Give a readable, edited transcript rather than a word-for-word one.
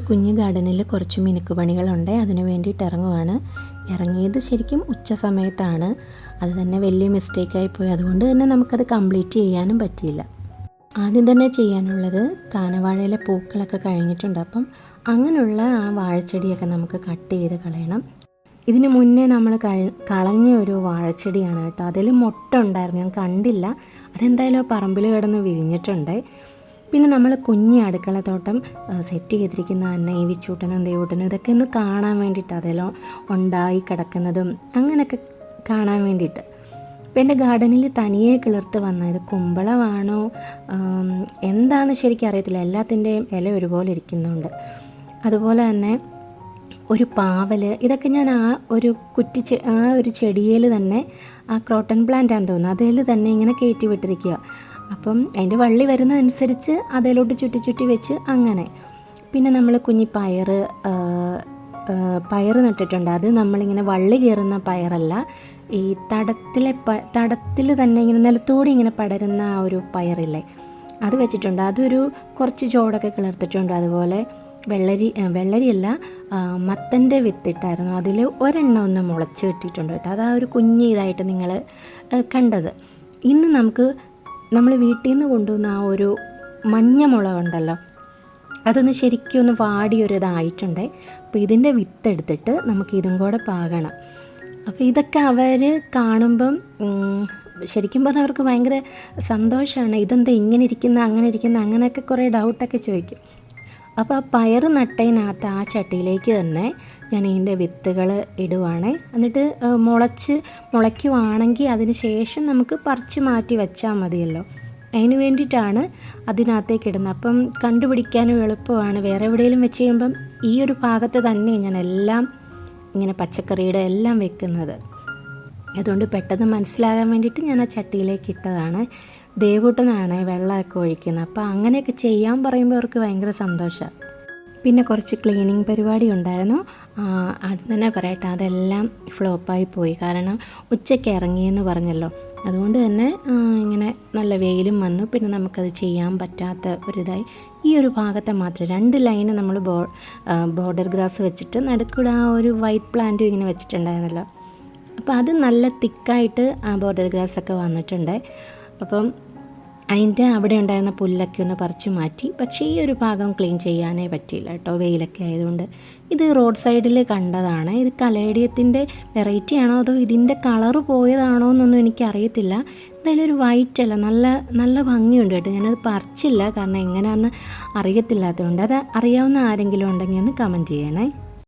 കുഞ്ഞു ഗാർഡനിൽ കുറച്ച് മിനുക്ക് പണികളുണ്ട്, അതിന് വേണ്ടിയിട്ട് ഇറങ്ങിയത് ശരിക്കും ഉച്ച സമയത്താണ്. അത് തന്നെ വലിയ മിസ്റ്റേക്കായി പോയി, അതുകൊണ്ട് തന്നെ നമുക്കത് കംപ്ലീറ്റ് ചെയ്യാനും പറ്റിയില്ല. ആദ്യം തന്നെ ചെയ്യാനുള്ളത് കാനവാഴയിലെ പൂക്കളൊക്കെ കഴിഞ്ഞിട്ടുണ്ട്. അപ്പം അങ്ങനെയുള്ള ആ വാഴച്ചെടിയൊക്കെ നമുക്ക് കട്ട് ചെയ്ത് കളയണം. ഇതിന് മുന്നേ നമ്മൾ കളഞ്ഞ ഒരു വാഴച്ചെടിയാണ് കേട്ടോ. അതിൽ മുട്ട ഉണ്ടായിരുന്നു, ഞാൻ കണ്ടില്ല. അതെന്തായാലും ആ പറമ്പിൽ കിടന്ന് വിരിഞ്ഞിട്ടുണ്ട്. പിന്നെ നമ്മൾ കുഞ്ഞ് അടുക്കളത്തോട്ടം സെറ്റ് ചെയ്തിരിക്കുന്ന തന്നെ ഈ വിച്ചൂട്ടനും ദേവൂട്ടനും ഇതൊക്കെ ഒന്ന് കാണാൻ വേണ്ടിയിട്ട്, അതെല്ലാം ഉണ്ടായി കിടക്കുന്നതും അങ്ങനെയൊക്കെ കാണാൻ വേണ്ടിയിട്ട്. അപ്പോൾ എൻ്റെ ഗാർഡനിൽ തനിയെ കിളിർത്ത് വന്ന ഇത് കുമ്പളമാണോ എന്താണെന്ന് ശരിക്കും അറിയത്തില്ല. എല്ലാത്തിൻ്റെയും ഇല ഒരുപോലെ ഇരിക്കുന്നുണ്ട്. അതുപോലെ തന്നെ ഒരു പാവൽ, ഇതൊക്കെ ഞാൻ ആ ഒരു ചെടിയിൽ തന്നെ, ആ ക്രോട്ടൺ പ്ലാന്റ് ആണെന്ന് തോന്നുന്നു, അതിൽ തന്നെ ഇങ്ങനെ കയറ്റി വിട്ടിരിക്കുക. അപ്പം അതിൻ്റെ വള്ളി വരുന്നതനുസരിച്ച് അതിലോട്ട് ചുറ്റി വെച്ച് അങ്ങനെ. പിന്നെ നമ്മൾ കുഞ്ഞി പയർ നട്ടിട്ടുണ്ട്. അത് നമ്മളിങ്ങനെ വള്ളി കയറുന്ന പയറല്ല, ഈ തടത്തിൽ തന്നെ ഇങ്ങനെ നിലത്തോടെ ഇങ്ങനെ പടരുന്ന ആ ഒരു പയറില്ലേ, അത് വെച്ചിട്ടുണ്ട്. അതൊരു കുറച്ച് ചോടൊക്കെ കിളർത്തിട്ടുണ്ട്. അതുപോലെ വെള്ളരിയല്ല, മത്തൻ്റെ വിത്തിട്ടായിരുന്നു, അതിൽ ഒരെണ്ണം ഒന്ന് മുളച്ച് കിട്ടിയിട്ടുണ്ട് കേട്ടോ. അതാ ഒരു കുഞ്ഞ് ഇതായിട്ട് നിങ്ങൾ കണ്ടത്. ഇന്ന് നമ്മൾ വീട്ടിൽ നിന്ന് കൊണ്ടുവന്ന ആ ഒരു മഞ്ഞ മുളകുണ്ടല്ലോ, അതൊന്ന് ശരിക്കും ഒന്ന് വാടിയൊരിതായിട്ടുണ്ട്. അപ്പോൾ ഇതിൻ്റെ വിത്തെടുത്തിട്ട് നമുക്ക് ഇതും കൂടെ പാകണം. അപ്പോൾ ഇതൊക്കെ അവർ കാണുമ്പം ശരിക്കും പറഞ്ഞാൽ അവർക്ക് ഭയങ്കര സന്തോഷമാണ്. ഇതെന്താ ഇങ്ങനെ ഇരിക്കുന്ന അങ്ങനെ ഇരിക്കുന്ന അങ്ങനെയൊക്കെ കുറേ ഡൗട്ടൊക്കെ ചോദിക്കും. അപ്പോൾ ആ പയർ നട്ടതിനകത്ത് ആ ചട്ടിയിലേക്ക് തന്നെ ഞാൻ ഇതിൻ്റെ വിത്തുകൾ ഇടുവാണേ. എന്നിട്ട് മുളയ്ക്കുവാണെങ്കിൽ അതിന് ശേഷം നമുക്ക് പറിച്ച് മാറ്റി വെച്ചാൽ മതിയല്ലോ. അതിന് വേണ്ടിയിട്ടാണ് അതിനകത്തേക്ക് ഇടുന്നത്. അപ്പം കണ്ടുപിടിക്കാനും എളുപ്പമാണ്. വേറെ എവിടെയെങ്കിലും വെച്ച് കഴിയുമ്പം ഈ ഒരു ഭാഗത്ത് തന്നെ ഞാൻ എല്ലാം ഇങ്ങനെ പച്ചക്കറിയുടെ എല്ലാം വെക്കുന്നത്. അതുകൊണ്ട് പെട്ടെന്ന് മനസ്സിലാകാൻ വേണ്ടിയിട്ട് ഞാൻ ആ ചട്ടിയിലേക്ക് ഇട്ടതാണ്. ദേവൂട്ടനാണ് വെള്ളമൊക്കെ ഒഴിക്കുന്നത്. അപ്പോൾ അങ്ങനെയൊക്കെ ചെയ്യാൻ പറയുമ്പോൾ അവർക്ക് ഭയങ്കര സന്തോഷമാണ്. പിന്നെ കുറച്ച് ക്ലീനിങ് പരിപാടി ഉണ്ടായിരുന്നു. അത് തന്നെ പറയട്ടെ, അതെല്ലാം ഫ്ലോപ്പായി പോയി. കാരണം ഉച്ചയ്ക്ക് ഇറങ്ങിയെന്ന് പറഞ്ഞല്ലോ, അതുകൊണ്ട് തന്നെ ഇങ്ങനെ നല്ല വെയിലും വന്നു. പിന്നെ നമുക്കത് ചെയ്യാൻ പറ്റാത്ത ഒരിതായി. ഈ ഒരു ഭാഗത്തെ മാത്രം 2 ലൈന് നമ്മൾ ബോർഡർ ഗ്രാസ് വെച്ചിട്ട് നടുക്കൂടെ ആ ഒരു വൈറ്റ് പ്ലാന്റും ഇങ്ങനെ വെച്ചിട്ടുണ്ടായിരുന്നല്ലോ. അപ്പോൾ അത് നല്ല തിക്കായിട്ട് ആ ബോർഡർ ഗ്രാസൊക്കെ വന്നിട്ടുണ്ട്. അപ്പം അതിൻ്റെ അവിടെ ഉണ്ടായിരുന്ന പുല്ലൊക്കെ ഒന്ന് പറിച്ചു മാറ്റി. പക്ഷേ ഈ ഒരു ഭാഗം ക്ലീൻ ചെയ്യാനേ പറ്റിയില്ല കേട്ടോ, വെയിലൊക്കെ ആയതുകൊണ്ട്. ഇത് റോഡ് സൈഡിൽ കണ്ടതാണ്. ഇത് കലേഡിയത്തിൻ്റെ വെറൈറ്റി ആണോ അതോ ഇതിൻ്റെ കളറ് പോയതാണോ എന്നൊന്നും എനിക്കറിയത്തില്ല. എന്തായാലും ഒരു വൈറ്റ് അല്ല, നല്ല ഭംഗിയുണ്ട് കേട്ടോ. ഞാനത് പറിച്ചില്ല, കാരണം എങ്ങനെയാണെന്ന് അറിയത്തില്ലാത്തതുകൊണ്ട്. അത് അറിയാവുന്ന ആരെങ്കിലും ഉണ്ടെങ്കിൽ ഒന്ന് കമൻറ്റ് ചെയ്യണേ.